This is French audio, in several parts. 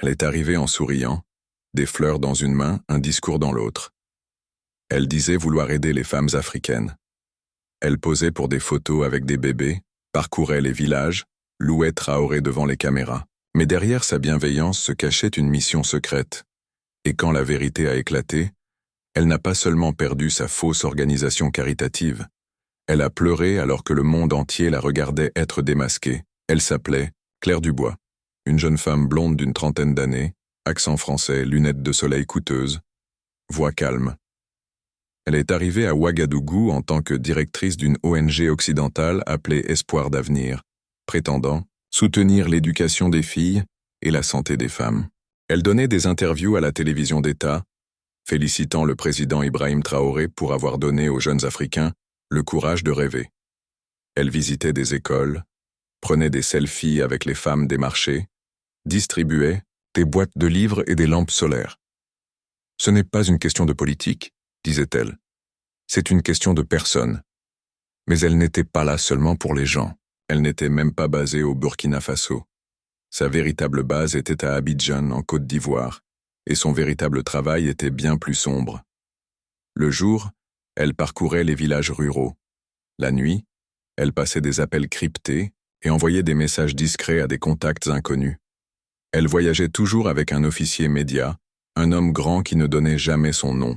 Elle est arrivée en souriant, des fleurs dans une main, un discours dans l'autre. Elle disait vouloir aider les femmes africaines. Elle posait pour des photos avec des bébés, parcourait les villages, louait Traoré devant les caméras. Mais derrière sa bienveillance se cachait une mission secrète. Et quand la vérité a éclaté, elle n'a pas seulement perdu sa fausse organisation caritative. Elle a pleuré alors que le monde entier la regardait être démasquée. Elle s'appelait Claire Dubois, une jeune femme blonde d'une trentaine d'années, accent français, lunettes de soleil coûteuses, voix calme. Elle est arrivée à Ouagadougou en tant que directrice d'une ONG occidentale appelée Espoir d'avenir, prétendant soutenir l'éducation des filles et la santé des femmes. Elle donnait des interviews à la télévision d'État, félicitant le président Ibrahim Traoré pour avoir donné aux jeunes Africains le courage de rêver. Elle visitait des écoles, prenait des selfies avec les femmes des marchés, distribuait des boîtes de livres et des lampes solaires. Ce n'est pas une question de politique, disait-elle. C'est une question de personnes. Mais elle n'était pas là seulement pour les gens. Elle n'était même pas basée au Burkina Faso. Sa véritable base était à Abidjan, en Côte d'Ivoire, et son véritable travail était bien plus sombre. Le jour, elle parcourait les villages ruraux. La nuit, elle passait des appels cryptés et envoyait des messages discrets à des contacts inconnus. Elle voyageait toujours avec un officier média, un homme grand qui ne donnait jamais son nom.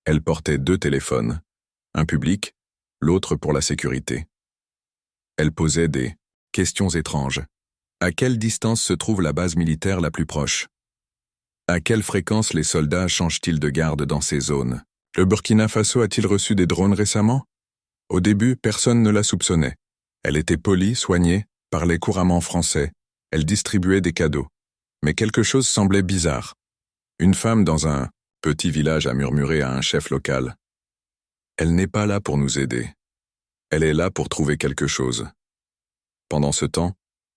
Elle portait 2 téléphones, un public, l'autre pour la sécurité. Elle posait des questions étranges. À quelle distance se trouve la base militaire la plus proche? À quelle fréquence les soldats changent-ils de garde dans ces zones? Le Burkina Faso a-t-il reçu des drones récemment? Au début, personne ne la soupçonnait. Elle était polie, soignée, parlait couramment français. Elle distribuait des cadeaux. Mais quelque chose semblait bizarre. Une femme dans un petit village a murmuré à un chef local. Elle n'est pas là pour nous aider. Elle est là pour trouver quelque chose. Pendant ce temps,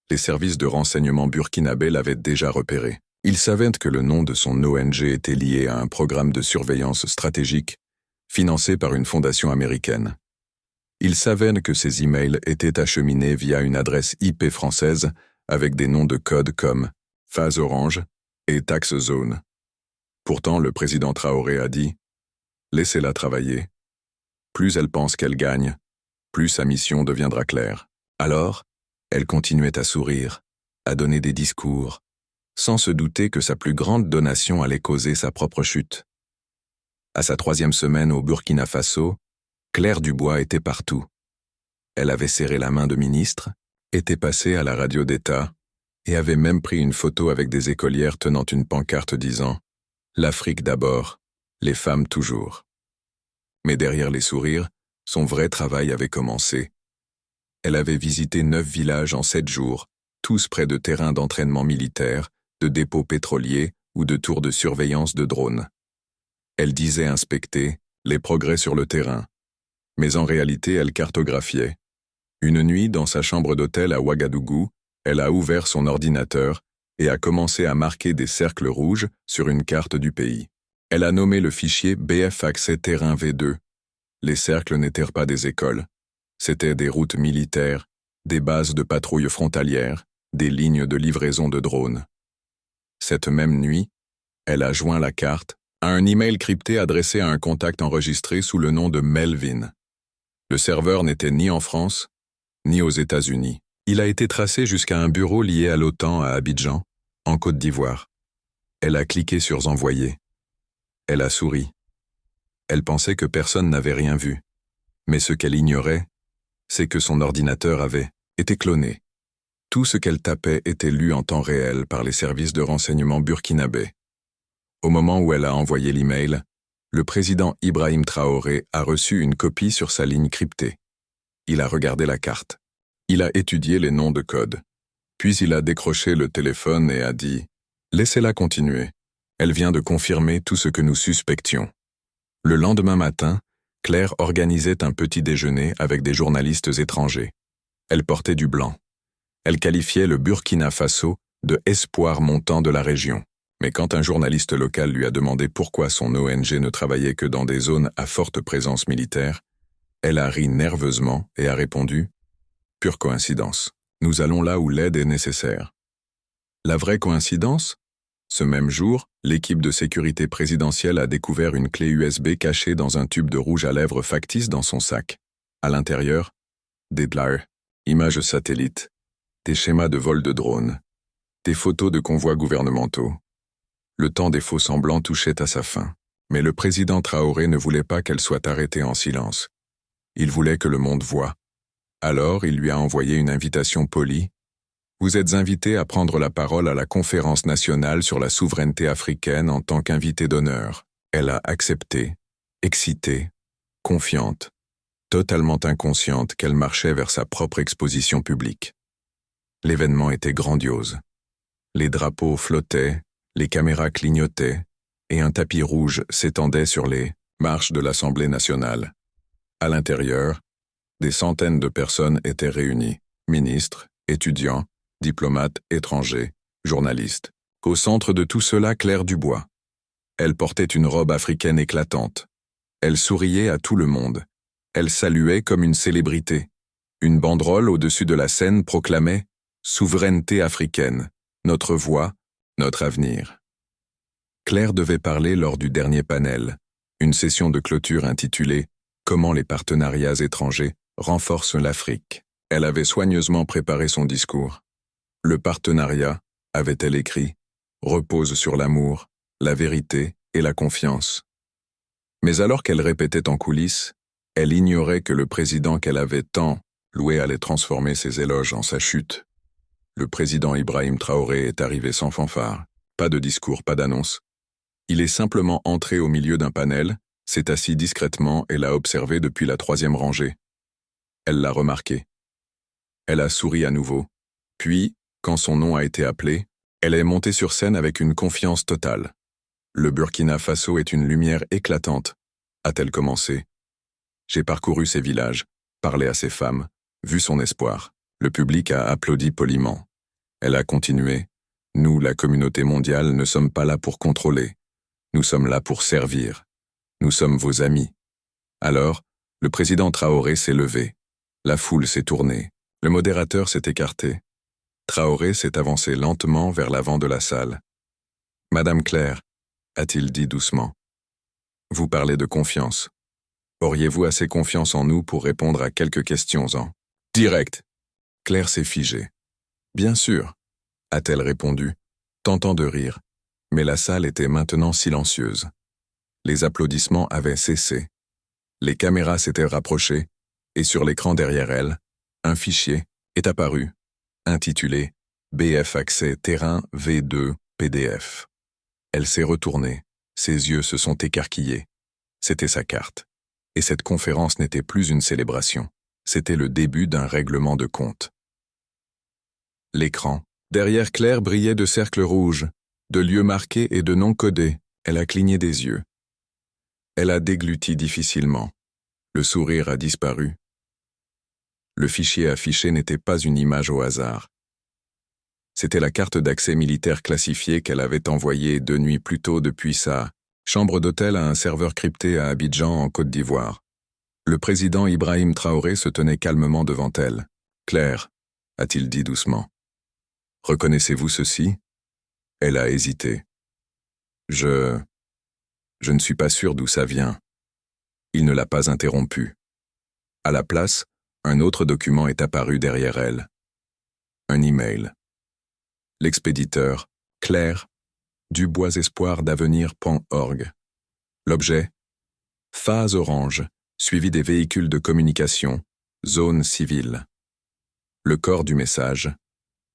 les services de renseignement burkinabés l'avaient déjà repéré. Ils savaient que le nom de son ONG était lié à un programme de surveillance stratégique financé par une fondation américaine. Ils savaient que ses emails étaient acheminés via une adresse IP française avec des noms de code comme Phase Orange et Tax Zone. Pourtant, le président Traoré a dit « Laissez-la travailler. Plus elle pense qu'elle gagne, plus sa mission deviendra claire. » Alors, elle continuait à sourire, à donner des discours, sans se douter que sa plus grande donation allait causer sa propre chute. À sa 3e semaine au Burkina Faso, Claire Dubois était partout. Elle avait serré la main de ministres, était passée à la radio d'État et avait même pris une photo avec des écolières tenant une pancarte disant « L'Afrique d'abord, les femmes toujours ». Mais derrière les sourires, son vrai travail avait commencé. Elle avait visité 9 villages en 7 jours, tous près de terrains d'entraînement militaire, de dépôts pétroliers ou de tours de surveillance de drones. Elle disait inspecter les progrès sur le terrain, mais en réalité elle cartographiait. Une nuit, dans sa chambre d'hôtel à Ouagadougou, elle a ouvert son ordinateur et a commencé à marquer des cercles rouges sur une carte du pays. Elle a nommé le fichier BF Accès Terrain V2. Les cercles n'étaient pas des écoles, c'étaient des routes militaires, des bases de patrouille frontalières, des lignes de livraison de drones. Cette même nuit, elle a joint la carte à un email crypté adressé à un contact enregistré sous le nom de Melvin. Le serveur n'était ni en France, ni aux États-Unis. Il a été tracé jusqu'à un bureau lié à l'OTAN à Abidjan, en Côte d'Ivoire. Elle a cliqué sur « Envoyer ». Elle a souri. Elle pensait que personne n'avait rien vu. Mais ce qu'elle ignorait, c'est que son ordinateur avait été cloné. Tout ce qu'elle tapait était lu en temps réel par les services de renseignement burkinabés. Au moment où elle a envoyé l'email, le président Ibrahim Traoré a reçu une copie sur sa ligne cryptée. Il a regardé la carte. Il a étudié les noms de code. Puis il a décroché le téléphone et a dit « Laissez-la continuer. Elle vient de confirmer tout ce que nous suspections. » Le lendemain matin, Claire organisait un petit déjeuner avec des journalistes étrangers. Elle portait du blanc. Elle qualifiait le Burkina Faso de « espoir montant de la région ». Mais quand un journaliste local lui a demandé pourquoi son ONG ne travaillait que dans des zones à forte présence militaire, elle a ri nerveusement et a répondu « Pure coïncidence. Nous allons là où l'aide est nécessaire. » La vraie coïncidence, Ce même jour, l'équipe de sécurité présidentielle a découvert une clé USB cachée dans un tube de rouge à lèvres factice dans son sac. À l'intérieur, des blurs, images satellites, des schémas de vol de drones, des photos de convois gouvernementaux. Le temps des faux-semblants touchait à sa fin. Mais le président Traoré ne voulait pas qu'elle soit arrêtée en silence. Il voulait que le monde voie. Alors, il lui a envoyé une invitation polie. Vous êtes invité à prendre la parole à la conférence nationale sur la souveraineté africaine en tant qu'invité d'honneur. Elle a accepté, excitée, confiante, totalement inconsciente qu'elle marchait vers sa propre exposition publique. L'événement était grandiose. Les drapeaux flottaient, les caméras clignotaient, et un tapis rouge s'étendait sur les marches de l'Assemblée nationale. À l'intérieur, des centaines de personnes étaient réunies, ministres, étudiants, diplomates étrangers, journalistes. Au centre de tout cela, Claire Dubois. Elle portait une robe africaine éclatante. Elle souriait à tout le monde. Elle saluait comme une célébrité. Une banderole au-dessus de la scène proclamait « Souveraineté africaine, notre voix, notre avenir ». Claire devait parler lors du dernier panel, une session de clôture intitulée « Comment les partenariats étrangers renforcent l'Afrique ». Elle avait soigneusement préparé son discours. Le partenariat, avait-elle écrit, repose sur l'amour, la vérité et la confiance. Mais alors qu'elle répétait en coulisses, elle ignorait que le président qu'elle avait tant loué allait transformer ses éloges en sa chute. Le président Ibrahim Traoré est arrivé sans fanfare, pas de discours, pas d'annonce. Il est simplement entré au milieu d'un panel, s'est assis discrètement et l'a observé depuis la 3e rangée. Elle l'a remarqué. Elle a souri à nouveau. Puis, quand son nom a été appelé, elle est montée sur scène avec une confiance totale. Le Burkina Faso est une lumière éclatante, a-t-elle commencé. J'ai parcouru ses villages, parlé à ses femmes, vu son espoir. Le public a applaudi poliment. Elle a continué. Nous, la communauté mondiale, ne sommes pas là pour contrôler. Nous sommes là pour servir. Nous sommes vos amis. Alors, le président Traoré s'est levé. La foule s'est tournée. Le modérateur s'est écarté. Traoré s'est avancé lentement vers l'avant de la salle. « Madame Claire, a-t-il dit doucement, vous parlez de confiance. Auriez-vous assez confiance en nous pour répondre à quelques questions en direct ?» Claire s'est figée. « Bien sûr, » a-t-elle répondu, tentant de rire, mais la salle était maintenant silencieuse. Les applaudissements avaient cessé. Les caméras s'étaient rapprochées, et sur l'écran derrière elle, un fichier est apparu, intitulé « BF Accès Terrain V2 PDF ». Elle s'est retournée, ses yeux se sont écarquillés. C'était sa carte. Et cette conférence n'était plus une célébration, c'était le début d'un règlement de compte. L'écran. Derrière Claire brillait de cercles rouges, de lieux marqués et de noms codés. Elle a cligné des yeux. Elle a dégluti difficilement. Le sourire a disparu. Le fichier affiché n'était pas une image au hasard. C'était la carte d'accès militaire classifiée qu'elle avait envoyée 2 nuits plus tôt depuis sa chambre d'hôtel à un serveur crypté à Abidjan, en Côte d'Ivoire. Le président Ibrahim Traoré se tenait calmement devant elle. « Claire, » a-t-il dit doucement. « Reconnaissez-vous ceci ?» Elle a hésité. « Je ne suis pas sûr d'où ça vient. » Il ne l'a pas interrompu. À la place, un autre document est apparu derrière elle. Un email. L'expéditeur, Claire, duboisespoirdavenir.org. L'objet, phase orange, suivi des véhicules de communication, zone civile. Le corps du message,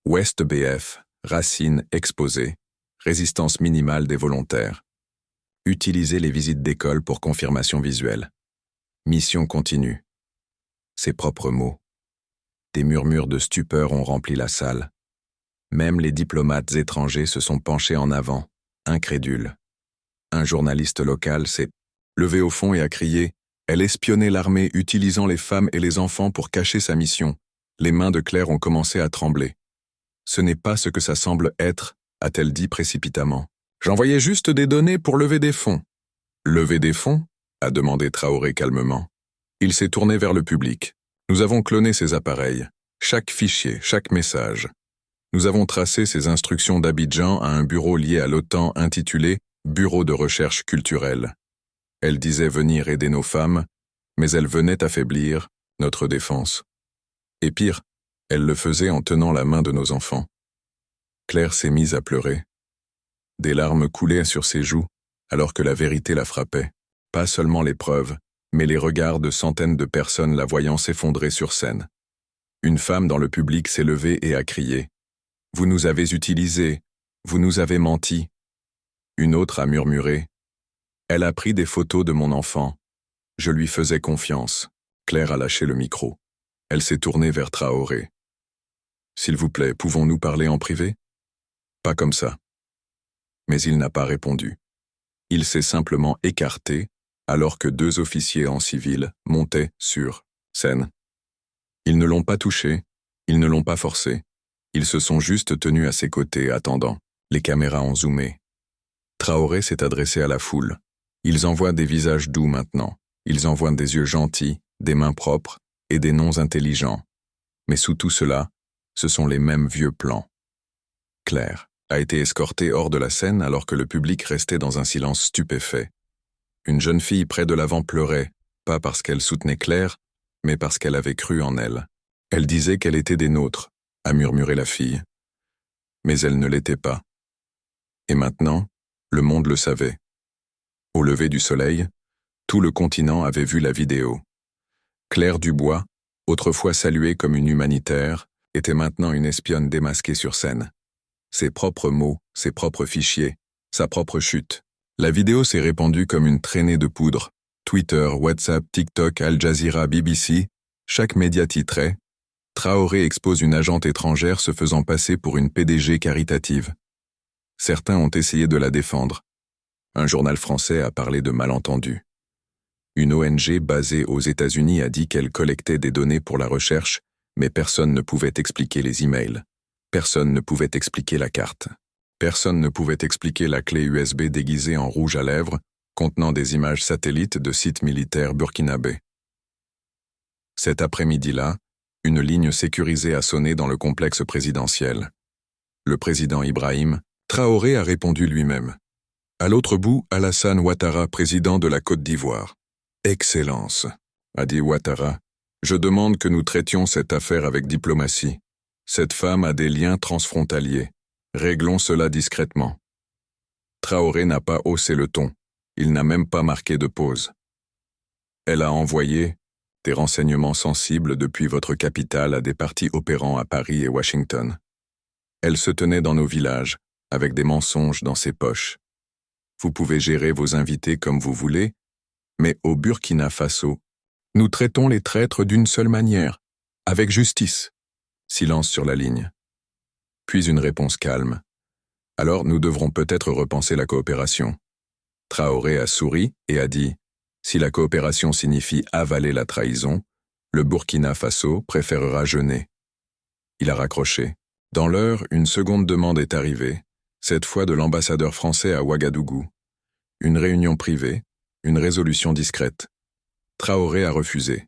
Ouest BF, racine exposée, résistance minimale des volontaires. Utilisez les visites d'école pour confirmation visuelle. Mission continue. Ses propres mots. Des murmures de stupeur ont rempli la salle. Même les diplomates étrangers se sont penchés en avant, incrédules. Un journaliste local s'est levé au fond et a crié « Elle espionnait l'armée utilisant les femmes et les enfants pour cacher sa mission. » Les mains de Claire ont commencé à trembler. « Ce n'est pas ce que ça semble être », a-t-elle dit précipitamment. « J'envoyais juste des données pour lever des fonds. »« Lever des fonds ?» a demandé Traoré calmement. Il s'est tourné vers le public. « Nous avons cloné ces appareils. Chaque fichier, chaque message. Nous avons tracé ces instructions d'Abidjan à un bureau lié à l'OTAN intitulé « Bureau de recherche culturelle ». Elle disait venir aider nos femmes, mais elle venait affaiblir notre défense. Et pire, elle le faisait en tenant la main de nos enfants. Claire s'est mise à pleurer. Des larmes coulaient sur ses joues, alors que la vérité la frappait. Pas seulement les preuves, mais les regards de centaines de personnes la voyant s'effondrer sur scène. Une femme dans le public s'est levée et a crié « Vous nous avez utilisés, vous nous avez menti ». Une autre a murmuré « Elle a pris des photos de mon enfant. Je lui faisais confiance ». Claire a lâché le micro. Elle s'est tournée vers Traoré. « S'il vous plaît, pouvons-nous parler en privé ?» Pas comme ça. Mais il n'a pas répondu. Il s'est simplement écarté, alors que deux officiers en civil montaient sur scène. Ils ne l'ont pas touché, ils ne l'ont pas forcé. Ils se sont juste tenus à ses côtés, attendant. Les caméras ont zoomé. Traoré s'est adressé à la foule. Ils envoient des visages doux maintenant. Ils envoient des yeux gentils, des mains propres et des noms intelligents. Mais sous tout cela, ce sont les mêmes vieux plans. Claire a été escortée hors de la scène alors que le public restait dans un silence stupéfait. Une jeune fille près de l'avant pleurait, pas parce qu'elle soutenait Claire, mais parce qu'elle avait cru en elle. Elle disait qu'elle était des nôtres, a murmuré la fille. Mais elle ne l'était pas. Et maintenant, le monde le savait. Au lever du soleil, tout le continent avait vu la vidéo. Claire Dubois, autrefois saluée comme une humanitaire, était maintenant une espionne démasquée sur scène. Ses propres mots, ses propres fichiers, sa propre chute. La vidéo s'est répandue comme une traînée de poudre. Twitter, WhatsApp, TikTok, Al Jazeera, BBC, chaque média titrait « Traoré expose une agente étrangère se faisant passer pour une PDG caritative ». Certains ont essayé de la défendre. Un journal français a parlé de malentendus. Une ONG basée aux États-Unis a dit qu'elle collectait des données pour la recherche, mais personne ne pouvait expliquer les emails. Personne ne pouvait expliquer la carte. Personne ne pouvait expliquer la clé USB déguisée en rouge à lèvres, contenant des images satellites de sites militaires burkinabés. Cet après-midi-là, une ligne sécurisée a sonné dans le complexe présidentiel. Le président Ibrahim Traoré a répondu lui-même. À l'autre bout, Alassane Ouattara, président de la Côte d'Ivoire. « Excellence », a dit Ouattara, « je demande que nous traitions cette affaire avec diplomatie. Cette femme a des liens transfrontaliers. Réglons cela discrètement. » Traoré n'a pas haussé le ton. Il n'a même pas marqué de pause. Elle a envoyé des renseignements sensibles depuis votre capitale à des partis opérants à Paris et Washington. Elle se tenait dans nos villages, avec des mensonges dans ses poches. Vous pouvez gérer vos invités comme vous voulez, mais au Burkina Faso, nous traitons les traîtres d'une seule manière, avec justice. Silence sur la ligne. Puis une réponse calme. Alors nous devrons peut-être repenser la coopération. Traoré a souri et a dit « Si la coopération signifie avaler la trahison, le Burkina Faso préférera jeûner. » Il a raccroché. Dans l'heure, une seconde demande est arrivée, cette fois de l'ambassadeur français à Ouagadougou. Une réunion privée, une résolution discrète. Traoré a refusé.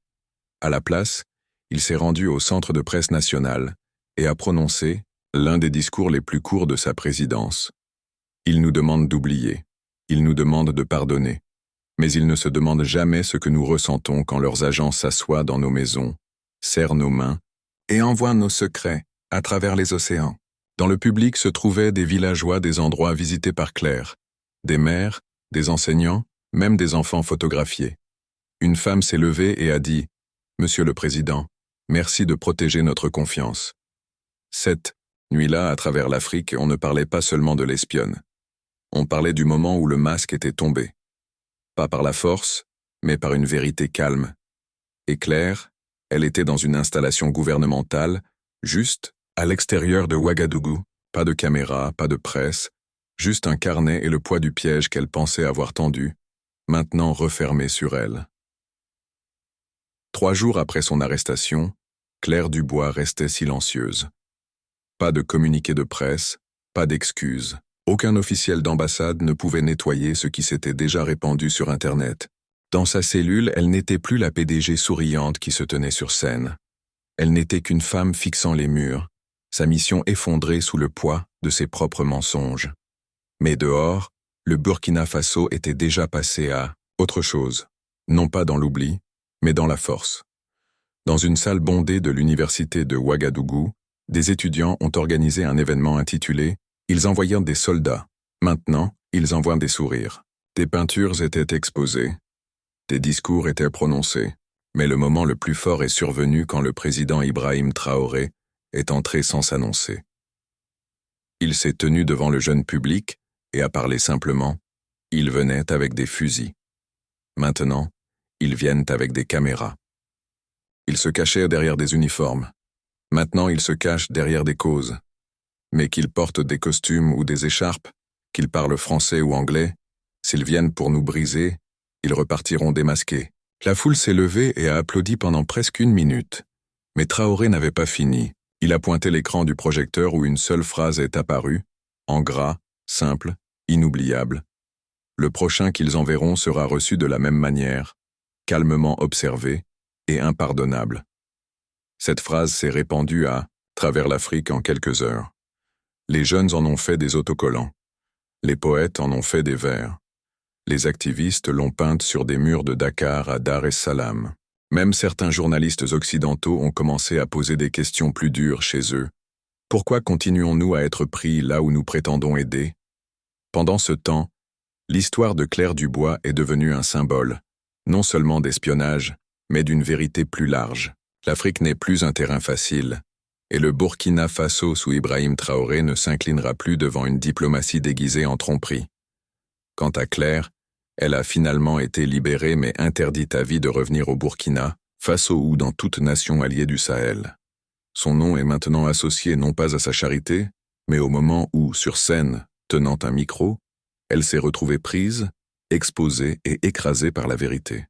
À la place, il s'est rendu au centre de presse national et a prononcé l'un des discours les plus courts de sa présidence. Il nous demande d'oublier, il nous demande de pardonner, mais il ne se demande jamais ce que nous ressentons quand leurs agents s'assoient dans nos maisons, serrent nos mains et envoient nos secrets à travers les océans. Dans le public se trouvaient des villageois des endroits visités par Claire, des mères, des enseignants, même des enfants photographiés. Une femme s'est levée et a dit « Monsieur le Président, merci de protéger notre confiance. » Cette nuit-là, à travers l'Afrique, on ne parlait pas seulement de l'espionne. On parlait du moment où le masque était tombé. Pas par la force, mais par une vérité calme. Et Claire, elle était dans une installation gouvernementale, juste à l'extérieur de Ouagadougou, pas de caméra, pas de presse, juste un carnet et le poids du piège qu'elle pensait avoir tendu, maintenant refermé sur elle. 3 jours après son arrestation, Claire Dubois restait silencieuse. Pas de communiqué de presse, pas d'excuses. Aucun officiel d'ambassade ne pouvait nettoyer ce qui s'était déjà répandu sur Internet. Dans sa cellule, elle n'était plus la PDG souriante qui se tenait sur scène. Elle n'était qu'une femme fixant les murs, sa mission effondrée sous le poids de ses propres mensonges. Mais dehors, le Burkina Faso était déjà passé à autre chose, non pas dans l'oubli, mais dans la force. Dans une salle bondée de l'université de Ouagadougou, des étudiants ont organisé un événement intitulé « Ils envoyèrent des soldats. Maintenant, ils envoient des sourires ». Des peintures étaient exposées, des discours étaient prononcés, mais le moment le plus fort est survenu quand le président Ibrahim Traoré est entré sans s'annoncer. Il s'est tenu devant le jeune public et a parlé simplement. Ils venaient avec des fusils. Maintenant, ils viennent avec des caméras. Ils se cachaient derrière des uniformes. Maintenant, ils se cachent derrière des causes. Mais qu'ils portent des costumes ou des écharpes, qu'ils parlent français ou anglais, s'ils viennent pour nous briser, ils repartiront démasqués. La foule s'est levée et a applaudi pendant presque 1 minute. Mais Traoré n'avait pas fini. Il a pointé l'écran du projecteur où une seule phrase est apparue, en gras, simple, inoubliable. Le prochain qu'ils enverront sera reçu de la même manière, calmement observé et impardonnable. Cette phrase s'est répandue à travers l'Afrique en quelques heures. Les jeunes en ont fait des autocollants. Les poètes en ont fait des vers. Les activistes l'ont peinte sur des murs de Dakar à Dar es Salaam. Même certains journalistes occidentaux ont commencé à poser des questions plus dures chez eux. Pourquoi continuons-nous à être pris là où nous prétendons aider? Pendant ce temps, l'histoire de Claire Dubois est devenue un symbole, non seulement d'espionnage, mais d'une vérité plus large. L'Afrique n'est plus un terrain facile, et le Burkina Faso sous Ibrahim Traoré ne s'inclinera plus devant une diplomatie déguisée en tromperie. Quant à Claire, elle a finalement été libérée mais interdite à vie de revenir au Burkina Faso ou dans toute nation alliée du Sahel. Son nom est maintenant associé non pas à sa charité, mais au moment où, sur scène, tenant un micro, elle s'est retrouvée prise, exposée et écrasée par la vérité.